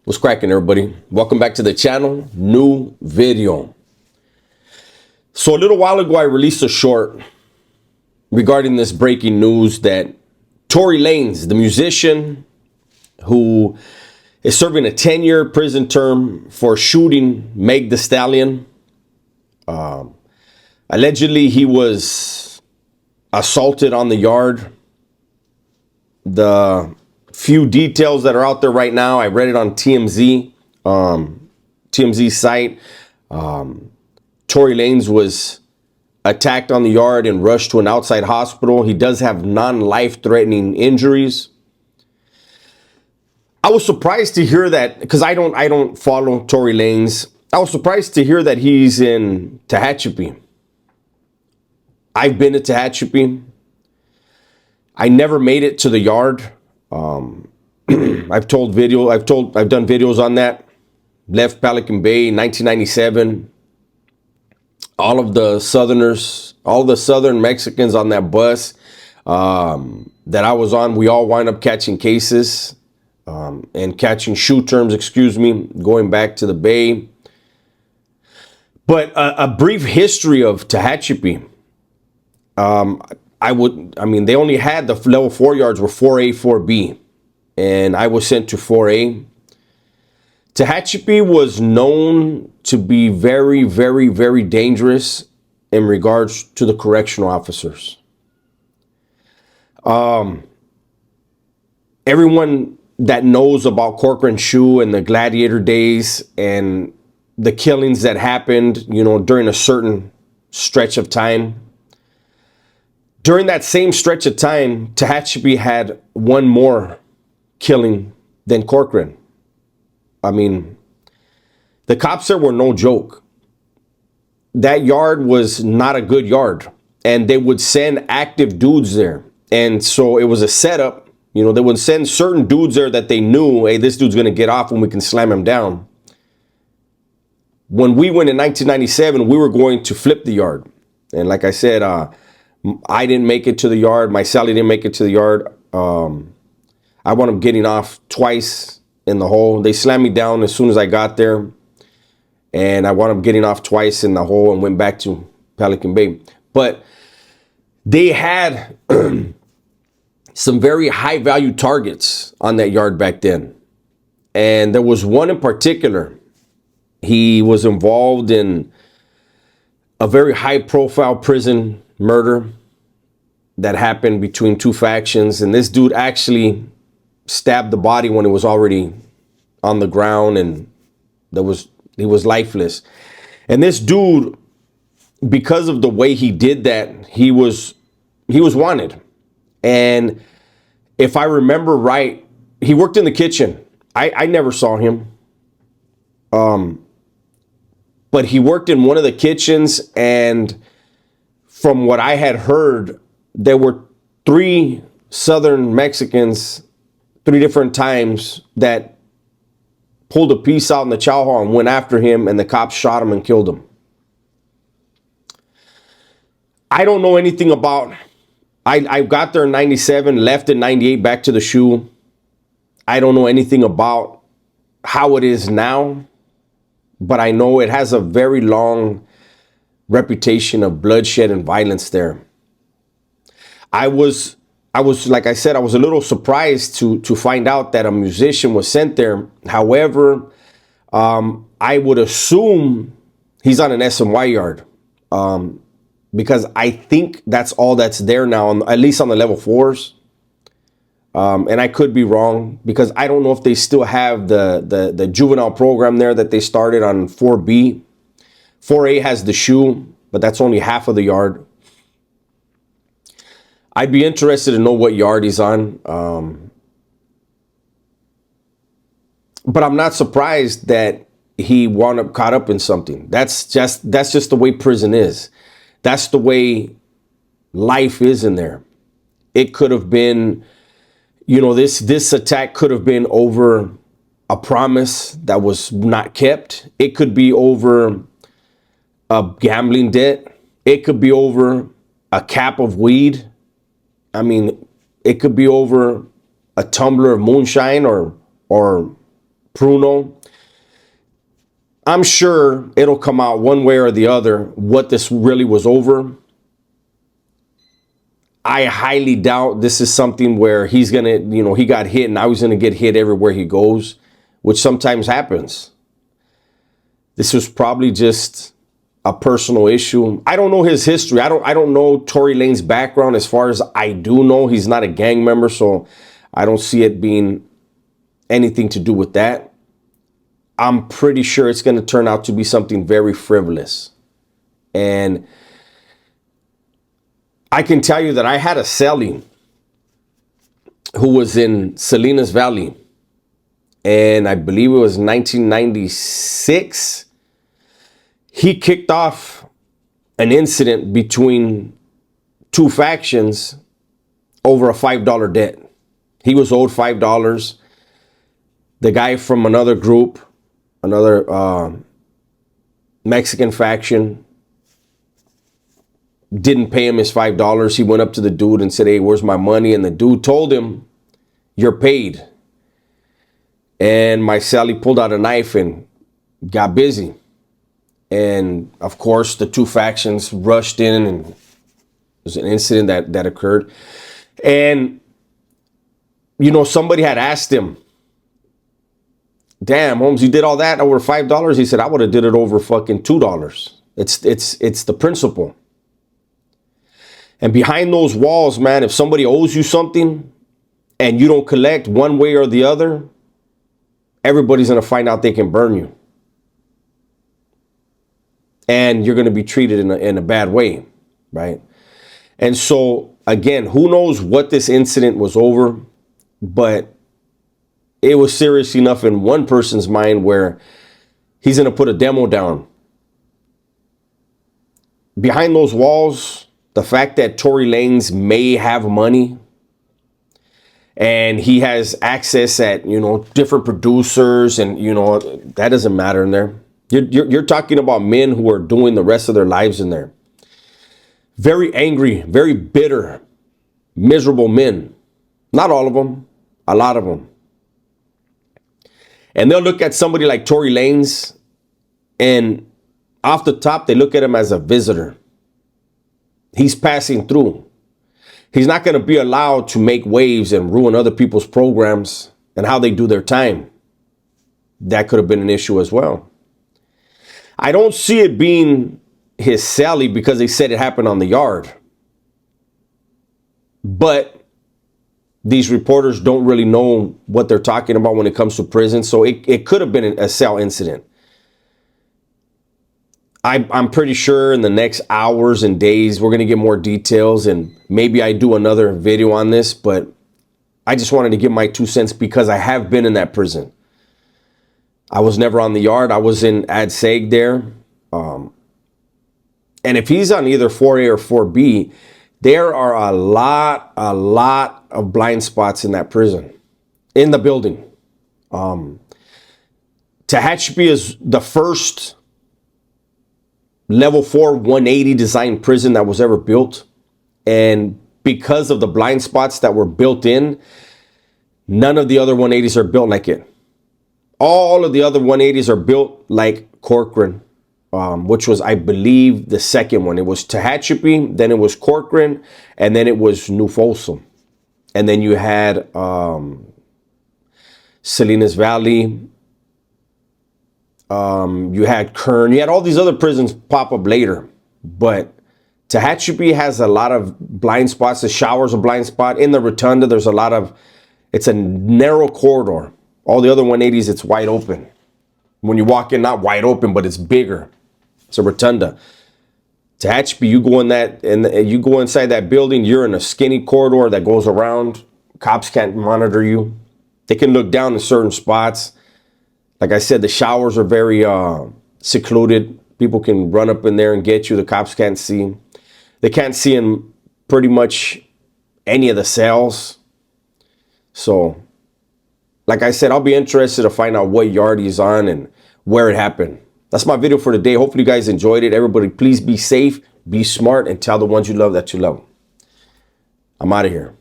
What's cracking, everybody? Welcome back to the channel. New video. So a little while ago, I released a short regarding this breaking news that Tory Lanez, the musician who is serving a 10-year prison term for shooting Meg Thee Stallion. Allegedly, he was assaulted on the yard. The few details that are out there right now, I read it on TMZ site. Tory Lanez was attacked on the yard and rushed to an outside hospital. He does have non-life-threatening injuries. I was surprised to hear that, because I don't follow Tory Lanez. I was surprised to hear that he's in Tehachapi. I've been to Tehachapi. I never made it to the yard. I've done videos on that. Left Pelican Bay in 1997. All of the Southerners, all the Southern Mexicans on that bus that I was on, we all wind up catching cases and catching shoe terms, going back to the Bay. But a brief history of Tehachapi. They only had the level 4 yards were 4A, 4B, and I was sent to 4A. Tehachapi was known to be very, very, very dangerous in regards to the correctional officers. Everyone that knows about Corcoran Shoe and the Gladiator days and the killings that happened, during a certain stretch of time. During that same stretch of time, Tehachapi had one more killing than Corcoran. The cops there were no joke. That yard was not a good yard, and they would send active dudes there. And so it was a setup. They would send certain dudes there that they knew, hey, this dude's going to get off when we can slam him down. When we went in 1997, we were going to flip the yard. And like I said, I didn't make it to the yard. My Sally didn't make it to the yard. I wound up getting off twice in the hole. They slammed me down as soon as I got there. And I wound up getting off twice in the hole and went back to Pelican Bay. But they had some very high value targets on that yard back then. And there was one in particular. He was involved in a very high profile prison murder that happened between two factions, and this dude actually stabbed the body when it was already on the ground, and he was lifeless. And this dude, because of the way he did that, he was wanted. And if I remember right, he worked in the kitchen. I never saw him, but he worked in one of the kitchens, and from what I had heard, there were 3 Southern Mexicans, 3 different times, that pulled a piece out in the chow hall and went after him, and the cops shot him and killed him. I don't know anything about, I got there in 97, left in 98, back to the shoe. I don't know anything about how it is now, but I know it has a very long reputation of bloodshed and violence there. I was like I said, I was a little surprised to find out that a musician was sent there. However, I would assume he's on an SMY yard, because I think that's all that's there now, at least on the level 4s. And I could be wrong, because I don't know if they still have the juvenile program there that they started on 4B. 4A has the shoe, but that's only half of the yard. I'd be interested to know what yard he's on. But I'm not surprised that he wound up caught up in something. That's just the way prison is. That's the way life is in there. It could have been, this attack could have been over a promise that was not kept. It could be over a gambling debt. It could be over a cap of weed. It could be over a tumbler of moonshine or Pruno. I'm sure it'll come out one way or the other what this really was over. I highly doubt this is something where he's going to, he got hit and now he's going to get hit everywhere he goes, which sometimes happens. This was probably just a personal issue. I don't know his history. I don't know Tory Lanez's background. As far as I do know, he's not a gang member, so I don't see it being anything to do with that. I'm pretty sure it's going to turn out to be something very frivolous. And I can tell you that I had a cellie who was in Salinas Valley, and I believe it was 1996. He kicked off an incident between two factions over a $5 debt. He was owed $5. The guy from another group, another Mexican faction, didn't pay him his $5. He went up to the dude and said, "Hey, where's my money?" And the dude told him, "You're paid." And my Sally pulled out a knife and got busy. And of course, the two factions rushed in, and it was an incident that occurred. And, somebody had asked him, "Damn, Holmes, you did all that over $5? He said, "I would have did it over fucking $2. It's the principle." And behind those walls, man, if somebody owes you something and you don't collect one way or the other, everybody's going to find out they can burn you. And you're going to be treated in a bad way, right? And so, again, who knows what this incident was over, but it was serious enough in one person's mind where he's going to put a demo down. Behind those walls, the fact that Tory Lanez may have money and he has access at, different producers, and, that doesn't matter in there. You're talking about men who are doing the rest of their lives in there. Very angry, very bitter, miserable men. Not all of them, a lot of them. And they'll look at somebody like Tory Lanez, and off the top, they look at him as a visitor. He's passing through. He's not going to be allowed to make waves and ruin other people's programs and how they do their time. That could have been an issue as well. I don't see it being his Sally because they said it happened on the yard. But these reporters don't really know what they're talking about when it comes to prison. So it could have been a cell incident. I'm pretty sure in the next hours and days, we're going to get more details, and maybe I do another video on this, but I just wanted to give my 2 cents because I have been in that prison. I was never on the yard. I was in Ad Seg there. And if he's on either 4A or 4B, there are a lot of blind spots in that prison, in the building. Tehachapi is the first level 4 180 design prison that was ever built. And because of the blind spots that were built in, none of the other 180s are built like it. All of the other 180s are built like Corcoran, which was, I believe, the second one. It was Tehachapi, then it was Corcoran, and then it was New Folsom. And then you had Salinas Valley. You had Kern. You had all these other prisons pop up later. But Tehachapi has a lot of blind spots. The shower's a blind spot. In the rotunda, there's a lot of, it's a narrow corridor. All the other 180s, it's wide open. When you walk in, not wide open, but it's bigger. It's a rotunda. Tehachapi, you go in that, and you go inside that building, you're in a skinny corridor that goes around. Cops can't monitor you. They can look down in certain spots. Like I said, the showers are very secluded. People can run up in there and get you. The cops can't see. They can't see in pretty much any of the cells. So, like I said, I'll be interested to find out what yard he's on and where it happened. That's my video for today. Hopefully you guys enjoyed it. Everybody, please be safe, be smart, and tell the ones you love that you love. I'm out of here.